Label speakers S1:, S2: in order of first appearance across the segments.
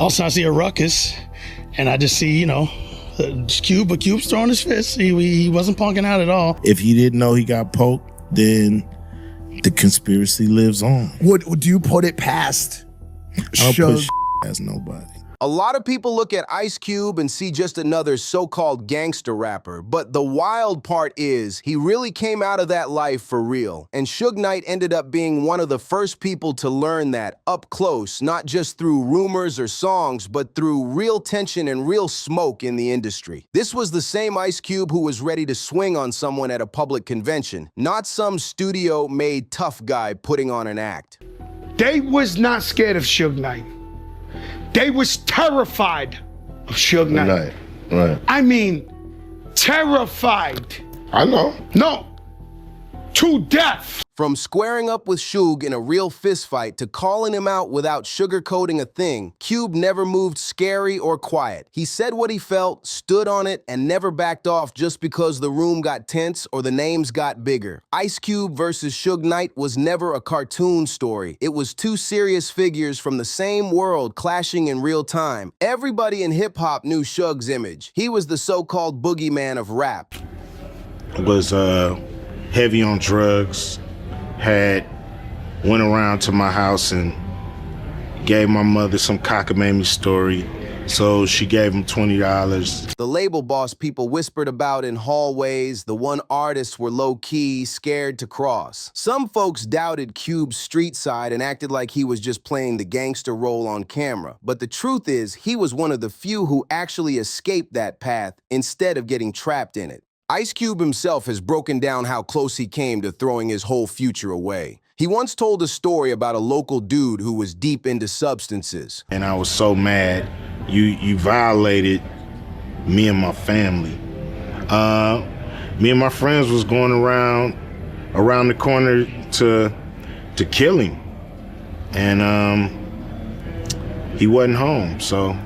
S1: Also, I see a ruckus, and I just see, Cube's throwing his fist. He wasn't punking out at all.
S2: If he didn't know he got poked, then the conspiracy lives on.
S3: Do you put it past
S2: I don't put past nobody.
S4: A lot of people look at Ice Cube and see just another so-called gangster rapper, but the wild part is he really came out of that life for real. And Suge Knight ended up being one of the first people to learn that up close, not just through rumors or songs, but through real tension and real smoke in the industry. This was the same Ice Cube who was ready to swing on someone at a public convention, not some studio-made tough guy putting on an act.
S5: They was not scared of Suge Knight. They was terrified of Suge Knight.
S2: Right.
S5: I mean, terrified.
S2: I know.
S5: No, to death.
S4: From squaring up with Suge in a real fistfight to calling him out without sugarcoating a thing, Cube never moved scary or quiet. He said what he felt, stood on it, and never backed off just because the room got tense or the names got bigger. Ice Cube versus Suge Knight was never a cartoon story. It was two serious figures from the same world clashing in real time. Everybody in hip-hop knew Suge's image. He was the so-called boogeyman of rap.
S2: Was heavy on drugs. Went around to my house and gave my mother some cockamamie story, so she gave him $20.
S4: The label boss people whispered about in hallways, the one artists were low-key, scared to cross. Some folks doubted Cube's street side and acted like he was just playing the gangster role on camera. But the truth is, he was one of the few who actually escaped that path instead of getting trapped in it. Ice Cube himself has broken down how close he came to throwing his whole future away. He once told a story about a local dude who was deep into substances.
S2: And I was so mad. You violated me and my family. Me and my friends was going around the corner to kill him. And he wasn't home, so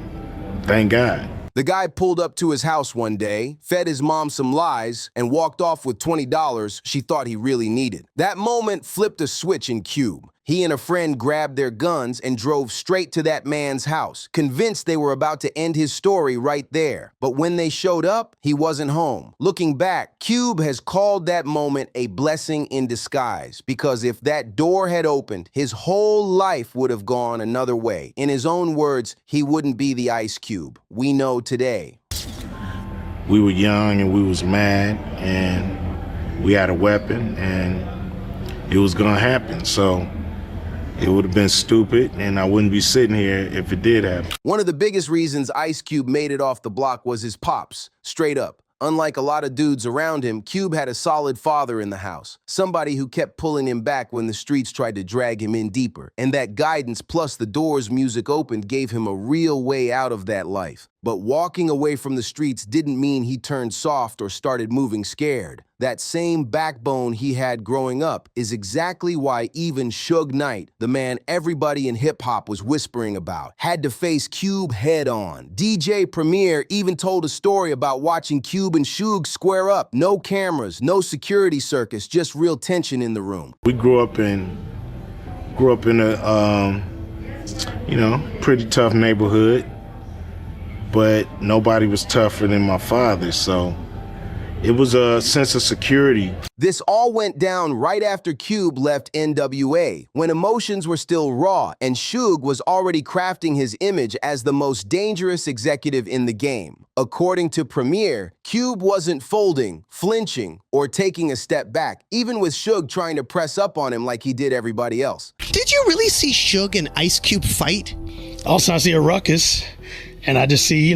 S2: thank God.
S4: The guy pulled up to his house one day, fed his mom some lies, and walked off with $20 she thought he really needed. That moment flipped a switch in Cube. He and a friend grabbed their guns and drove straight to that man's house, convinced they were about to end his story right there. But when they showed up, he wasn't home. Looking back, Cube has called that moment a blessing in disguise, because if that door had opened, his whole life would have gone another way. In his own words, he wouldn't be the Ice Cube we know today.
S2: We were young and we was mad and we had a weapon and it was gonna happen, so it would have been stupid, and I wouldn't be sitting here if it did happen.
S4: One of the biggest reasons Ice Cube made it off the block was his pops, straight up. Unlike a lot of dudes around him, Cube had a solid father in the house, somebody who kept pulling him back when the streets tried to drag him in deeper. And that guidance plus the doors music opened gave him a real way out of that life. But walking away from the streets didn't mean he turned soft or started moving scared. That same backbone he had growing up is exactly why even Suge Knight, the man everybody in hip-hop was whispering about, had to face Cube head-on. DJ Premier even told a story about watching Cube and Suge square up. No cameras, no security circus, just real tension in the room.
S2: We grew up in a, pretty tough neighborhood, but nobody was tougher than my father, so it was a sense of security.
S4: This all went down right after Cube left NWA, when emotions were still raw and Suge was already crafting his image as the most dangerous executive in the game. According to Premier, Cube wasn't folding, flinching, or taking a step back, even with Suge trying to press up on him like he did everybody else.
S6: Did you really see Suge and Ice Cube fight?
S1: Also, I see a ruckus, and I just see,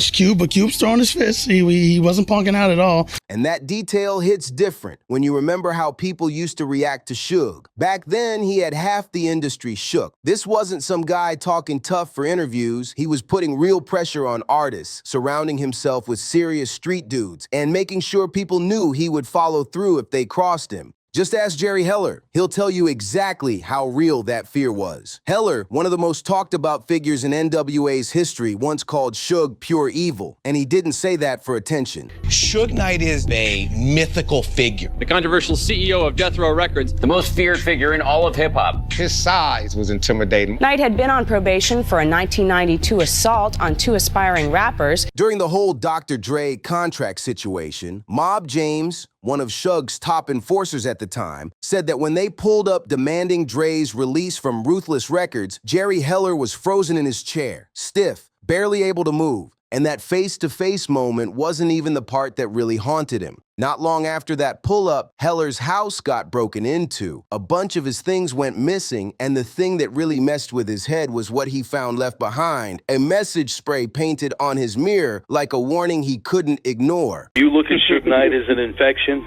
S1: Cube's throwing his fist. He wasn't punking out at all.
S4: And that detail hits different when you remember how people used to react to Suge. Back then, he had half the industry shook. This wasn't some guy talking tough for interviews. He was putting real pressure on artists, surrounding himself with serious street dudes, and making sure people knew he would follow through if they crossed him. Just ask Jerry Heller. He'll tell you exactly how real that fear was. Heller, one of the most talked about figures in NWA's history, once called Suge pure evil, and he didn't say that for attention.
S7: Suge Knight is a mythical figure.
S8: The controversial CEO of Death Row Records,
S9: the most feared figure in all of hip-hop.
S10: His size was intimidating.
S11: Knight had been on probation for a 1992 assault on 2 aspiring rappers.
S4: During the whole Dr. Dre contract situation, Mob James, one of Suge's top enforcers at the time, said that when they pulled up demanding Dre's release from Ruthless Records, Jerry Heller was frozen in his chair, stiff, barely able to move. And that face-to-face moment wasn't even the part that really haunted him. Not long after that pull-up, Heller's house got broken into. A bunch of his things went missing, and the thing that really messed with his head was what he found left behind, a message spray painted on his mirror like a warning he couldn't ignore.
S12: You look at Suge Knight as an infection?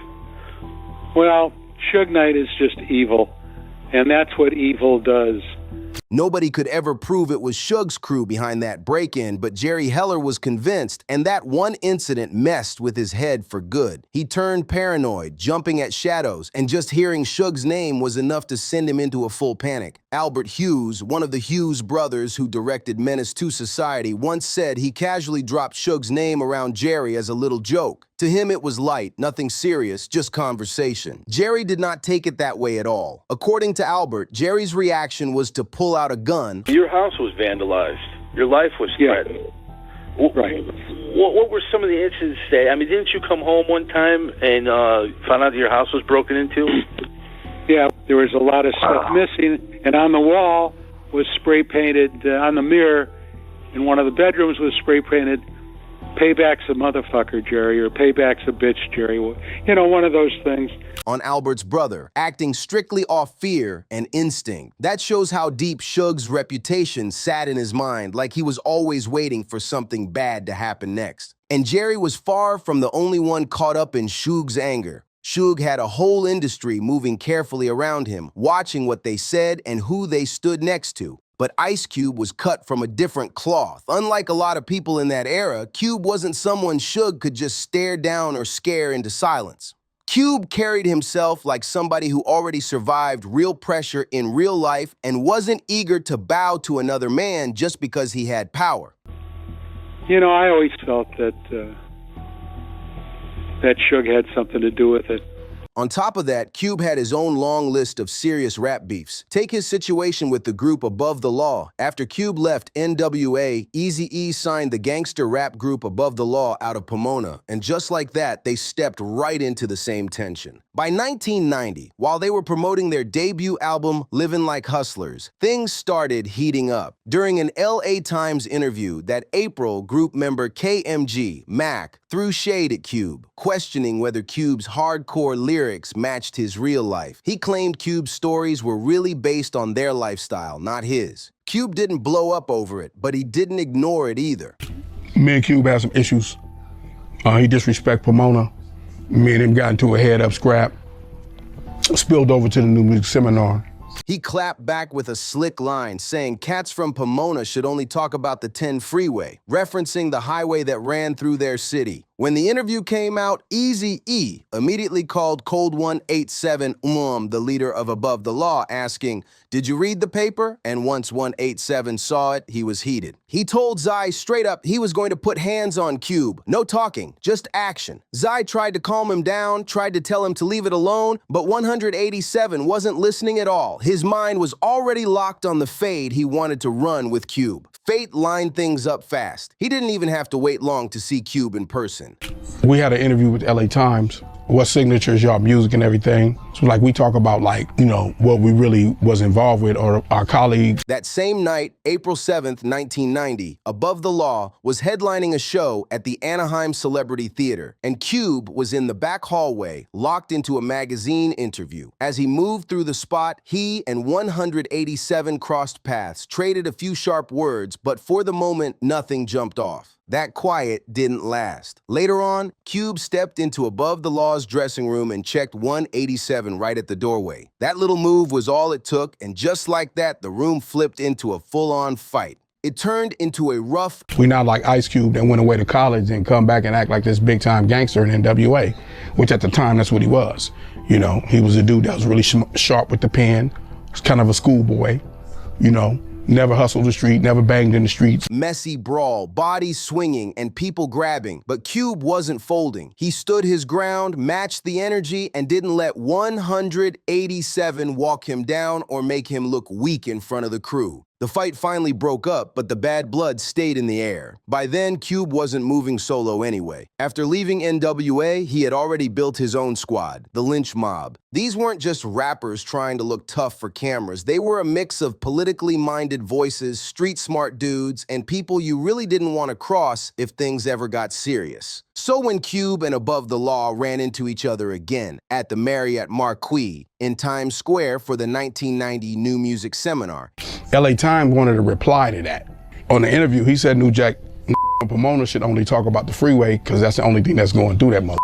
S13: Well, Suge Knight is just evil, and that's what evil does.
S4: Nobody could ever prove it was Suge's crew behind that break-in, but Jerry Heller was convinced, and that one incident messed with his head for good. He turned paranoid, jumping at shadows, and just hearing Suge's name was enough to send him into a full panic. Albert Hughes, one of the Hughes brothers who directed Menace to Society, once said he casually dropped Suge's name around Jerry as a little joke. To him, it was light, nothing serious, just conversation. Jerry did not take it that way at all. According to Albert, Jerry's reaction was to pull out a gun.
S12: Your house was vandalized. Your life was threatened.
S13: Right.
S12: What were some of the incidents that, I mean, didn't you come home one time and found out that your house was broken into?
S13: Yeah, there was a lot of stuff missing, and on the wall was spray painted, on the mirror in one of the bedrooms was spray painted, "Payback's a motherfucker, Jerry," or "Payback's a bitch, Jerry." You know, one of those things.
S4: On Albert's brother, acting strictly off fear and instinct. That shows how deep Suge's reputation sat in his mind, like he was always waiting for something bad to happen next. And Jerry was far from the only one caught up in Suge's anger. Suge had a whole industry moving carefully around him, watching what they said and who they stood next to. But Ice Cube was cut from a different cloth. Unlike a lot of people in that era, Cube wasn't someone Suge could just stare down or scare into silence. Cube carried himself like somebody who already survived real pressure in real life and wasn't eager to bow to another man just because he had power.
S13: You know, I always felt that that Suge had something to do with it.
S4: On top of that, Cube had his own long list of serious rap beefs. Take his situation with the group Above the Law. After Cube left NWA, Eazy-E signed the gangster rap group Above the Law out of Pomona, and just like that, they stepped right into the same tension. By 1990, while they were promoting their debut album, Livin' Like Hustlers, things started heating up. During an LA Times interview, that April, group member KMG, Mac, threw shade at Cube, questioning whether Cube's hardcore lyrics matched his real life. He claimed Cube's stories were really based on their lifestyle, not his. Cube didn't blow up over it, but he didn't ignore it either.
S14: Me and Cube had some issues. He disrespected Pomona. Me and him got into a head-up scrap. Spilled over to the New Music Seminar.
S4: He clapped back with a slick line, saying cats from Pomona should only talk about the 10 freeway, referencing the highway that ran through their city. When the interview came out, Eazy-E immediately called Cold 187 the leader of Above the Law, asking, "Did you read the paper?" And once 187 saw it, he was heated. He told Zai straight up he was going to put hands on Cube. No talking, just action. Zai tried to calm him down, tried to tell him to leave it alone, but 187 wasn't listening at all. His mind was already locked on the fade he wanted to run with Cube. Fate lined things up fast. He didn't even have to wait long to see Cube in person.
S14: We had an interview with LA Times. What signatures y'all music and everything. So like we talk about like, you know, what we really was involved with or our colleagues.
S4: That same night, April 7th, 1990, Above the Law was headlining a show at the Anaheim Celebrity Theater, and Cube was in the back hallway, locked into a magazine interview. As he moved through the spot, he and 187 crossed paths, traded a few sharp words, but for the moment, nothing jumped off. That quiet didn't last. Later on, Cube stepped into Above the Law's dressing room and checked 187 right at the doorway. That little move was all it took, and just like that, the room flipped into a full-on fight. It turned into a rough...
S14: We not like Ice Cube that went away to college and come back and act like this big-time gangster in NWA, which at the time, that's what he was. You know, he was a dude that was really sharp with the pen. Was kind of a schoolboy, you know. Never hustled the street, never banged in the streets.
S4: Messy brawl, bodies swinging, and people grabbing. But Cube wasn't folding. He stood his ground, matched the energy, and didn't let 187 walk him down or make him look weak in front of the crew. The fight finally broke up, but the bad blood stayed in the air. By then, Cube wasn't moving solo anyway. After leaving NWA, he had already built his own squad, the Lynch Mob. These weren't just rappers trying to look tough for cameras. They were a mix of politically minded voices, street-smart dudes, and people you really didn't want to cross if things ever got serious. So when Cube and Above the Law ran into each other again at the Marriott Marquis in Times Square for the 1990 New Music Seminar,
S14: LA Times wanted to reply to that. On the interview, he said New Jack Pomona should only talk about the freeway because that's the only thing that's going through that mother.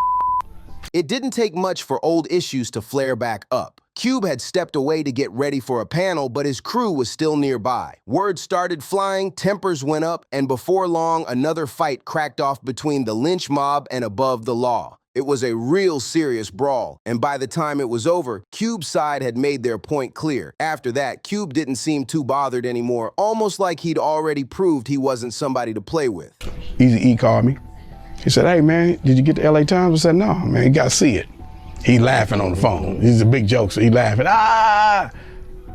S4: It didn't take much for old issues to flare back up. Cube had stepped away to get ready for a panel, but his crew was still nearby. Word started flying, tempers went up, and before long, another fight cracked off between the Lynch Mob and Above the Law. It was a real serious brawl, and by the time it was over, Cube's side had made their point clear. After that, Cube didn't seem too bothered anymore, almost like he'd already proved he wasn't somebody to play with.
S14: Eazy-E called me. He said, "Hey man, did you get the LA Times?" I said, "No, man, you gotta see it." He laughing on the phone. He's a big joke, so he laughing. Ah!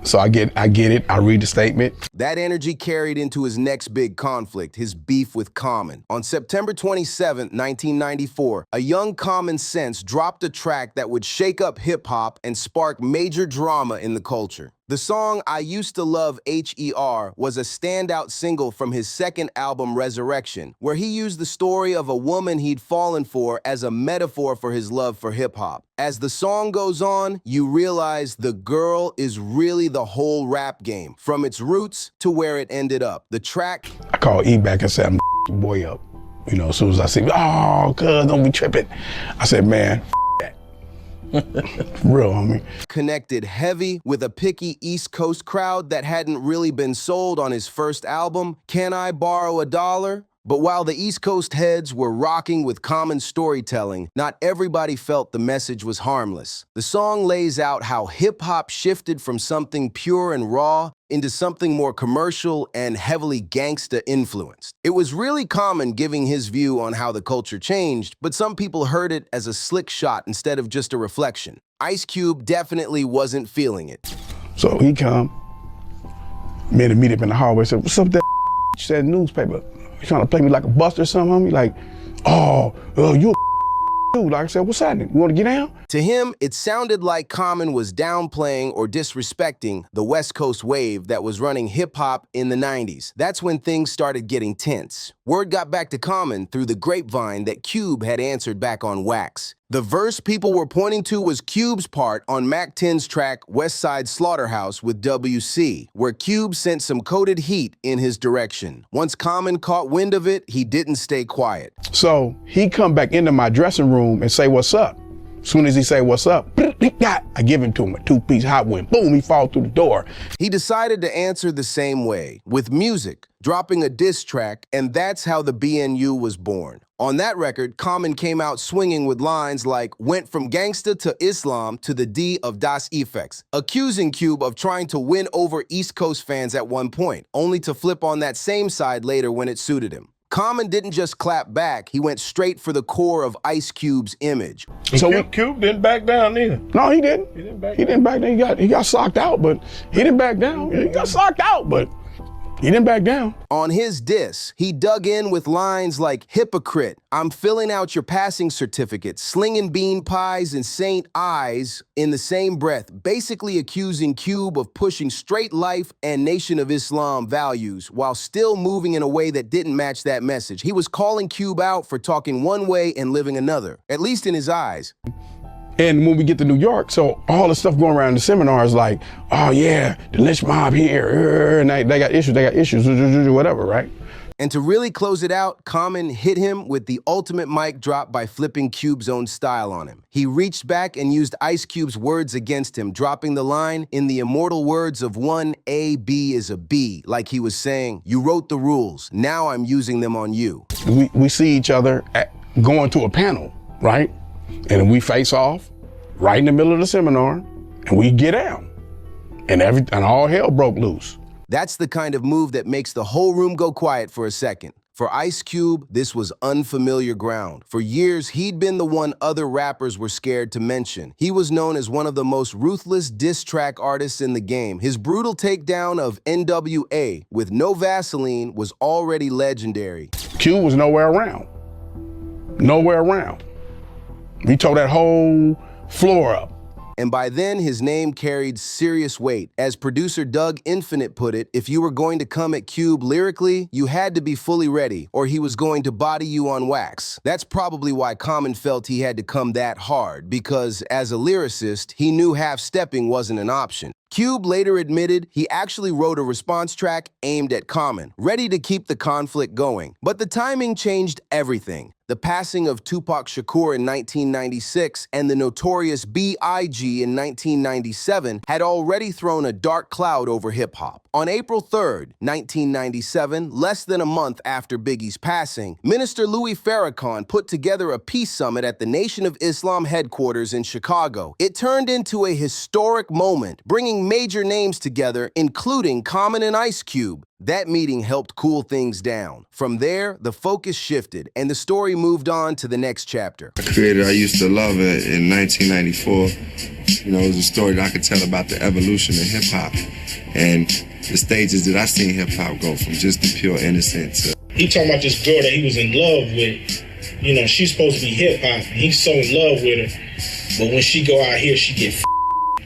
S14: So I get it, I read the statement.
S4: That energy carried into his next big conflict, his beef with Common. On September 27, 1994, a young Common Sense dropped a track that would shake up hip-hop and spark major drama in the culture. The song I Used to Love H.E.R. was a standout single from his second album, Resurrection, where he used the story of a woman he'd fallen for as a metaphor for his love for hip-hop. As the song goes on, you realize the girl is really the whole rap game, from its roots to where it ended up. The track...
S14: I called E back and said, "I'm the boy up." You know, as soon as I said, "Oh, cuz, don't be tripping." I said, "Man, real, homie."
S4: Connected heavy with a picky East Coast crowd that hadn't really been sold on his first album, Can I Borrow a Dollar? But while the East Coast heads were rocking with Common storytelling, not everybody felt the message was harmless. The song lays out how hip-hop shifted from something pure and raw into something more commercial and heavily gangsta influenced. It was really Common giving his view on how the culture changed, but some people heard it as a slick shot instead of just a reflection. Ice Cube definitely wasn't feeling it.
S14: So he come, made a meet up in the hallway, said, "What's up that?" She said, "Newspaper. You trying to play me like a buster or something, homie?" Like, oh, you a dude. Like I said, "What's happening? You want to get down?"
S4: To him, it sounded like Common was downplaying or disrespecting the West Coast wave that was running hip-hop in the 90s. That's when things started getting tense. Word got back to Common through the grapevine that Cube had answered back on Wax. The verse people were pointing to was Cube's part on Mac 10's track West Side Slaughterhouse with WC, where Cube sent some coded heat in his direction. Once Common caught wind of it, he didn't stay quiet.
S14: So he come back into my dressing room and say, "What's up?" As soon as he say, "What's up?" I give him to him a two-piece hot wind. Boom, he fall through the door.
S4: He decided to answer the same way, with music, dropping a diss track, and that's how the BNU was born. On that record, Common came out swinging with lines like, "Went from gangsta to Islam to the D of Das Effects," accusing Cube of trying to win over East Coast fans at one point, only to flip on that same side later when it suited him. Common didn't just clap back, he went straight for the core of Ice Cube's image.
S2: So Cube didn't back down either.
S14: No, he didn't. He didn't back down. He got socked out, but he didn't back down. He got socked out, but he didn't back down.
S4: On his diss, he dug in with lines like, "Hypocrite, I'm filling out your passing certificate, slinging bean pies and Saint Eyes" in the same breath, basically accusing Cube of pushing straight life and Nation of Islam values while still moving in a way that didn't match that message. He was calling Cube out for talking one way and living another, at least in his eyes.
S14: And when we get to New York, so all the stuff going around the seminar is like, "Oh yeah, the Lynch Mob here, and they got issues, whatever, right?"
S4: And to really close it out, Common hit him with the ultimate mic drop by flipping Cube's own style on him. He reached back and used Ice Cube's words against him, dropping the line, "In the immortal words of one, A, B is a B," like he was saying, "You wrote the rules, now I'm using them on you."
S14: We see each other going to a panel, right? And we face off, right in the middle of the seminar, and we get out. And all hell broke loose.
S4: That's the kind of move that makes the whole room go quiet for a second. For Ice Cube, this was unfamiliar ground. For years, he'd been the one other rappers were scared to mention. He was known as one of the most ruthless diss track artists in the game. His brutal takedown of NWA with No Vaseline was already legendary.
S14: Cube was nowhere around. Nowhere around. We tore that whole floor up.
S4: And by then, his name carried serious weight. As producer Doug Infinite put it, if you were going to come at Cube lyrically, you had to be fully ready, or he was going to body you on wax. That's probably why Common felt he had to come that hard, because as a lyricist, he knew half-stepping wasn't an option. Cube later admitted he actually wrote a response track aimed at Common, ready to keep the conflict going. But the timing changed everything. The passing of Tupac Shakur in 1996 and the notorious B.I.G. in 1997 had already thrown a dark cloud over hip-hop. On April 3rd, 1997, less than a month after Biggie's passing, Minister Louis Farrakhan put together a peace summit at the Nation of Islam headquarters in Chicago. It turned into a historic moment, bringing major names together, including Common and Ice Cube. That meeting helped cool things down. From there, the focus shifted, and the story moved on to the next chapter.
S15: I created I Used to Love It in 1994. You know, it was a story that I could tell about the evolution of hip-hop and the stages that I seen hip-hop go from just the pure innocence to...
S16: He talking about this girl that he was in love with. You know, she's supposed to be hip-hop, and he's so in love with her. But when she go out here, she get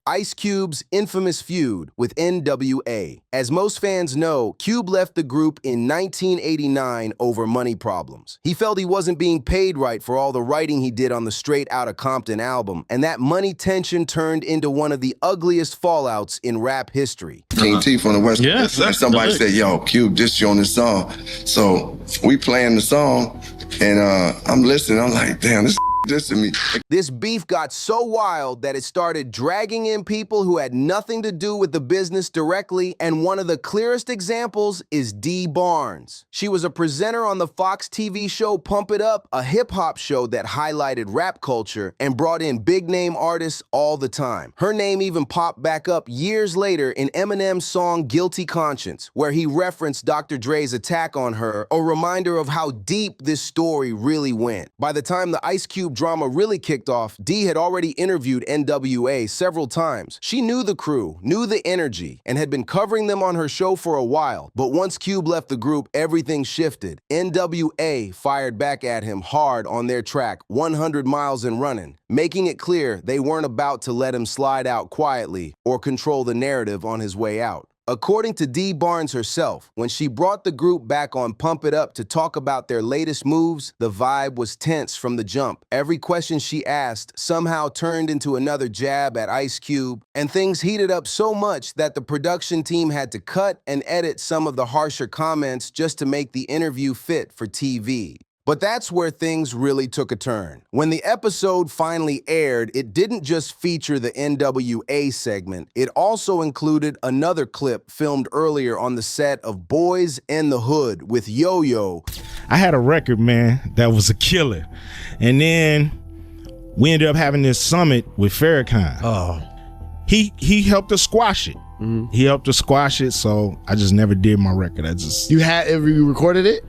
S4: Ice Cube's infamous feud with NWA. As most fans know, Cube left the group in 1989 over money problems. He felt he wasn't being paid right for all the writing he did on the Straight Outta Compton album, and that money tension turned into one of the ugliest fallouts in rap history.
S15: King T from the West Coast, and somebody said, yo, Cube dissed you on this song. So we playing the song, and I'm listening, I'm like, damn, this dissing me.
S4: This beef got so wild that it started dragging in people who had nothing to do with the business directly, and one of the clearest examples is Dee Barnes. She was a presenter on the Fox TV show Pump It Up, a hip-hop show that highlighted rap culture and brought in big-name artists all the time. Her name even popped back up years later in Eminem's song Guilty Conscience, where he referenced Dr. Dre's attack on her, a reminder of how deep this story really went. By the time the Ice Cube drama really kicked off, Dee had already interviewed NWA several times. She knew the crew, knew the energy, and had been covering them on her show for a while. But once Cube left the group, everything shifted. NWA fired back at him hard on their track, 100 Miles and Running, making it clear they weren't about to let him slide out quietly or control the narrative on his way out. According to Dee Barnes herself, when she brought the group back on Pump It Up to talk about their latest moves, the vibe was tense from the jump. Every question she asked somehow turned into another jab at Ice Cube, and things heated up so much that the production team had to cut and edit some of the harsher comments just to make the interview fit for TV. But that's where things really took a turn. When the episode finally aired, it didn't just feature the NWA segment. It also included another clip filmed earlier on the set of Boys in the Hood with Yo-Yo.
S17: I had a record, man, that was a killer. And then we ended up having this summit with Farrakhan.
S6: Oh.
S17: He helped us squash it.
S6: Mm-hmm.
S17: He helped us squash it, so I just never did my record.
S3: You recorded it?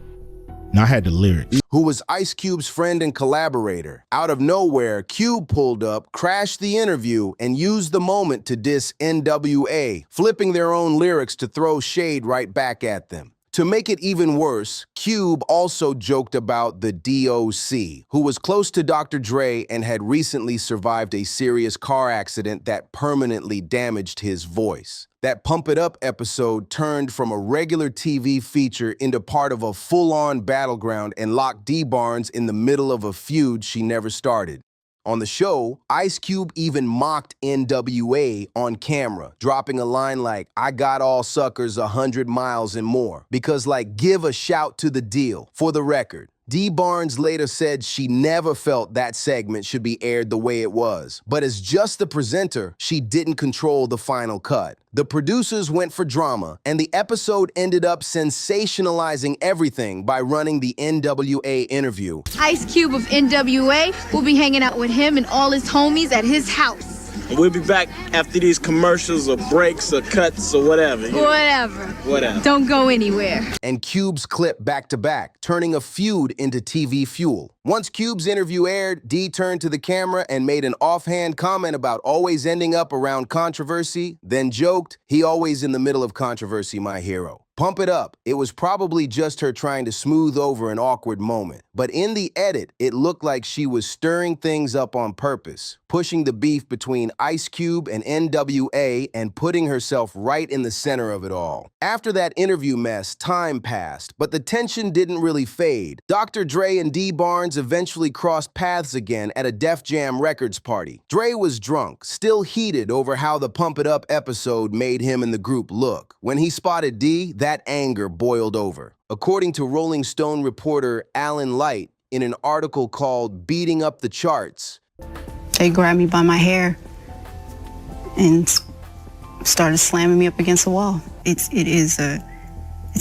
S17: No, I had the lyrics.
S4: Who was Ice Cube's friend and collaborator. Out of nowhere, Cube pulled up, crashed the interview, and used the moment to diss NWA, flipping their own lyrics to throw shade right back at them. To make it even worse, Cube also joked about the DOC, who was close to Dr. Dre and had recently survived a serious car accident that permanently damaged his voice. That Pump It Up episode turned from a regular TV feature into part of a full-on battleground and locked Dee Barnes in the middle of a feud she never started. On the show, Ice Cube even mocked NWA on camera, dropping a line like, "I got all suckers 100 miles and more," because, like, give a shout to the deal. For the record, Dee Barnes later said she never felt that segment should be aired the way it was, but as just the presenter, she didn't control the final cut. The producers went for drama, and the episode ended up sensationalizing everything by running the NWA interview.
S18: Ice Cube of NWA will be hanging out with him and all his homies at his house.
S19: And we'll be back after these commercials or breaks or cuts or whatever.
S18: Whatever. Don't go anywhere.
S4: And Cube's clip back to back, turning a feud into TV fuel. Once Cube's interview aired, Dee turned to the camera and made an offhand comment about always ending up around controversy, then joked, "He always in the middle of controversy, my hero." Pump it up. It was probably just her trying to smooth over an awkward moment. But in the edit, it looked like she was stirring things up on purpose, pushing the beef between Ice Cube and NWA and putting herself right in the center of it all. After that interview mess, time passed, but the tension didn't really fade. Dr. Dre and Dee Barnes eventually crossed paths again at a Def Jam Records party. Dre was drunk, still heated over how the Pump It Up episode made him and the group look. When he spotted Dee, that anger boiled over. According to Rolling Stone reporter Alan Light, in an article called "Beating Up the Charts,"
S20: they grabbed me by my hair and started slamming me up against the wall. It's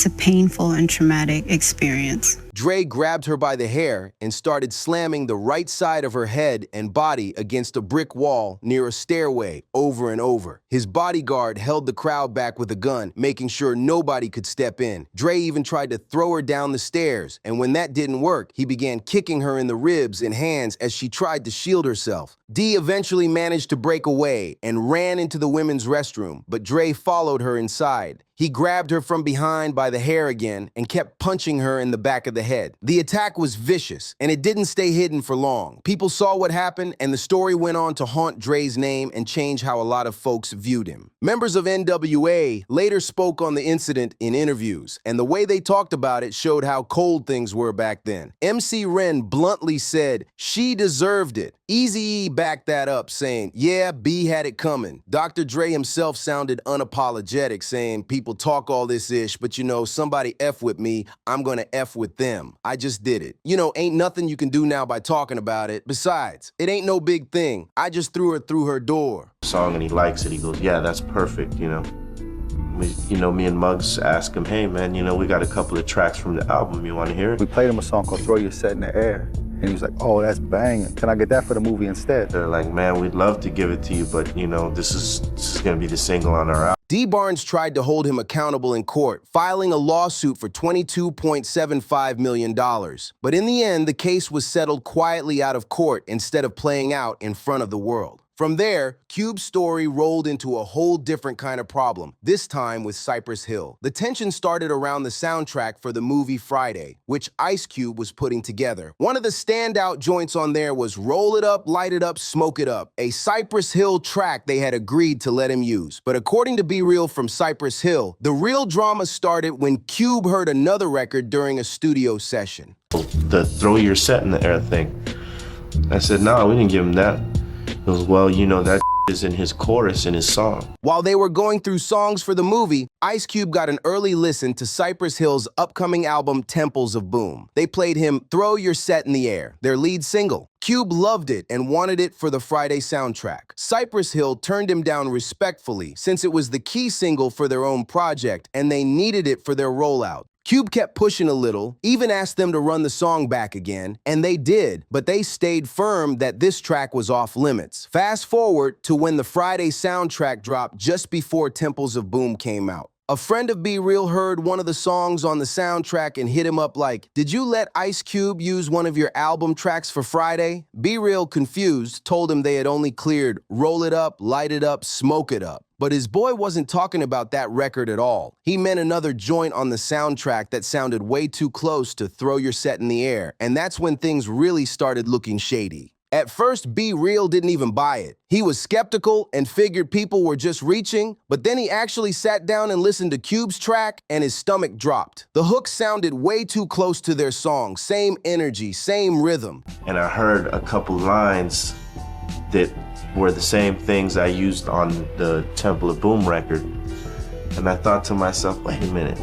S20: a painful and traumatic experience.
S4: Dre grabbed her by the hair and started slamming the right side of her head and body against a brick wall near a stairway over and over. His bodyguard held the crowd back with a gun, making sure nobody could step in. Dre even tried to throw her down the stairs, and when that didn't work, he began kicking her in the ribs and hands as she tried to shield herself. Dee eventually managed to break away and ran into the women's restroom, but Dre followed her inside. He grabbed her from behind by the hair again and kept punching her in the back of the head. The attack was vicious, and it didn't stay hidden for long. People saw what happened, and the story went on to haunt Dre's name and change how a lot of folks viewed him. Members of NWA later spoke on the incident in interviews, and the way they talked about it showed how cold things were back then. MC Ren bluntly said, "She deserved it." Eazy-E backed that up, saying, "Yeah, B had it coming." Dr. Dre himself sounded unapologetic, saying, "People talk all this ish, but you know, somebody F with me, I'm gonna F with them. I just did it. You know, ain't nothing you can do now by talking about it. Besides, it ain't no big thing. I just threw her through her door."
S21: Song and he likes it. He goes, "Yeah, that's perfect," you know. Me and Muggs asked him, "Hey man, you know, we got a couple of tracks from the album. You want to hear it?"
S22: We played him a song called "Throw Your Set in the Air." And he was like, "Oh, that's banging. Can I get that for the movie instead?"
S21: They're like, "Man, we'd love to give it to you, but you know, this is gonna be the single on our album."
S4: Dee Barnes tried to hold him accountable in court, filing a lawsuit for $22.75 million. But in the end, the case was settled quietly out of court instead of playing out in front of the world. From there, Cube's story rolled into a whole different kind of problem, this time with Cypress Hill. The tension started around the soundtrack for the movie Friday, which Ice Cube was putting together. One of the standout joints on there was "Roll It Up, Light It Up, Smoke It Up," a Cypress Hill track they had agreed to let him use. But according to Be Real from Cypress Hill, the real drama started when Cube heard another record during a studio session.
S21: The "Throw Your Set in the Air" thing. I said, "No, we didn't give him that." He goes, "Well, you know, that is in his chorus in his song."
S4: While they were going through songs for the movie, Ice Cube got an early listen to Cypress Hill's upcoming album, Temples of Boom. They played him "Throw Your Set in the Air," their lead single. Cube loved it and wanted it for the Friday soundtrack. Cypress Hill turned him down respectfully since it was the key single for their own project and they needed it for their rollout. Cube kept pushing a little, even asked them to run the song back again, and they did, but they stayed firm that this track was off limits. Fast forward to when the Friday soundtrack dropped just before Temples of Boom came out. A friend of Be Real heard one of the songs on the soundtrack and hit him up like, "Did you let Ice Cube use one of your album tracks for Friday?" Be Real, confused, told him they had only cleared "Roll It Up, Light It Up, Smoke It Up." But his boy wasn't talking about that record at all. He meant another joint on the soundtrack that sounded way too close to "Throw Your Set in the Air," and that's when things really started looking shady. At first, Be Real didn't even buy it. He was skeptical and figured people were just reaching, but then he actually sat down and listened to Cube's track and his stomach dropped. The hook sounded way too close to their song, same energy, same rhythm.
S21: And I heard a couple lines that were the same things I used on the Temple of Boom record. And I thought to myself, wait a minute,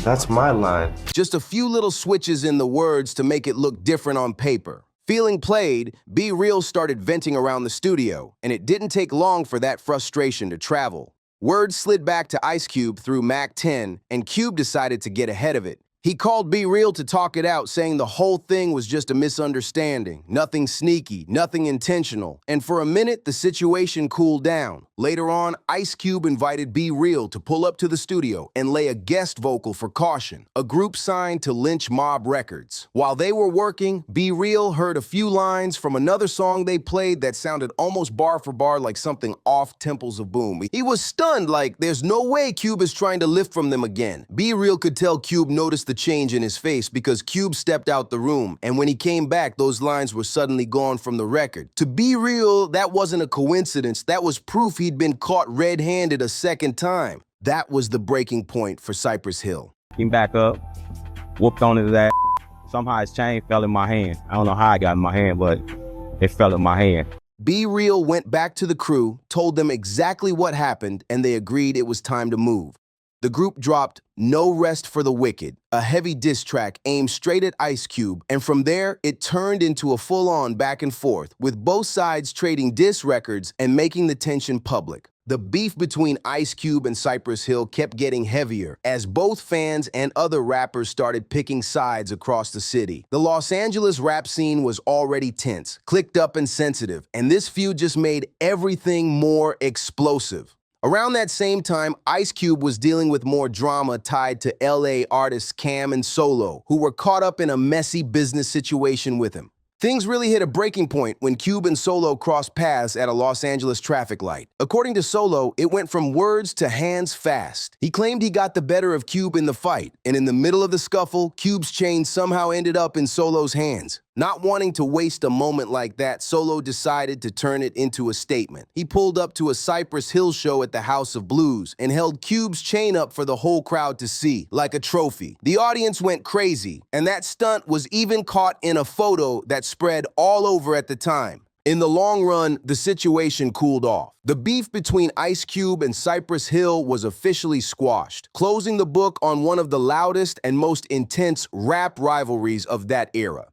S21: That's my line.
S4: Just a few little switches in the words to make it look different on paper. Feeling played, Be Real started venting around the studio, and it didn't take long for that frustration to travel. Word slid back to Ice Cube through Mac 10, and Cube decided to get ahead of it. He called Be Real to talk it out, saying the whole thing was just a misunderstanding, nothing sneaky, nothing intentional. And for a minute, the situation cooled down. Later on, Ice Cube invited Be Real to pull up to the studio and lay a guest vocal for Caution, a group signed to Lynch Mob Records. While they were working, Be Real heard a few lines from another song they played that sounded almost bar for bar like something off Temples of Boom. He was stunned, like there's no way Cube is trying to lift from them again. Be Real could tell Cube noticed the change in his face because Cube stepped out the room, and when he came back, those lines were suddenly gone from the record. To Be Real, that wasn't a coincidence. That was proof he'd been caught red-handed a second time. That was the breaking point for Cypress Hill.
S1: Came back up, whooped on his ass. Somehow his chain fell in my hand. I don't know how it got in my hand, but it fell in my hand.
S4: Be Real went back to the crew, told them exactly what happened, and they agreed it was time to move. The group dropped No Rest for the Wicked, a heavy diss track aimed straight at Ice Cube, and from there, it turned into a full-on back and forth, with both sides trading diss records and making the tension public. The beef between Ice Cube and Cypress Hill kept getting heavier as both fans and other rappers started picking sides across the city. The Los Angeles rap scene was already tense, clicked up and sensitive, and this feud just made everything more explosive. Around that same time, Ice Cube was dealing with more drama tied to LA artists Cam and Solo, who were caught up in a messy business situation with him. Things really hit a breaking point when Cube and Solo crossed paths at a Los Angeles traffic light. According to Solo, it went from words to hands fast. He claimed he got the better of Cube in the fight, and in the middle of the scuffle, Cube's chain somehow ended up in Solo's hands. Not wanting to waste a moment like that, Solo decided to turn it into a statement. He pulled up to a Cypress Hill show at the House of Blues and held Cube's chain up for the whole crowd to see, like a trophy. The audience went crazy, and that stunt was even caught in a photo that spread all over at the time. In the long run, the situation cooled off. The beef between Ice Cube and Cypress Hill was officially squashed, closing the book on one of the loudest and most intense rap rivalries of that era.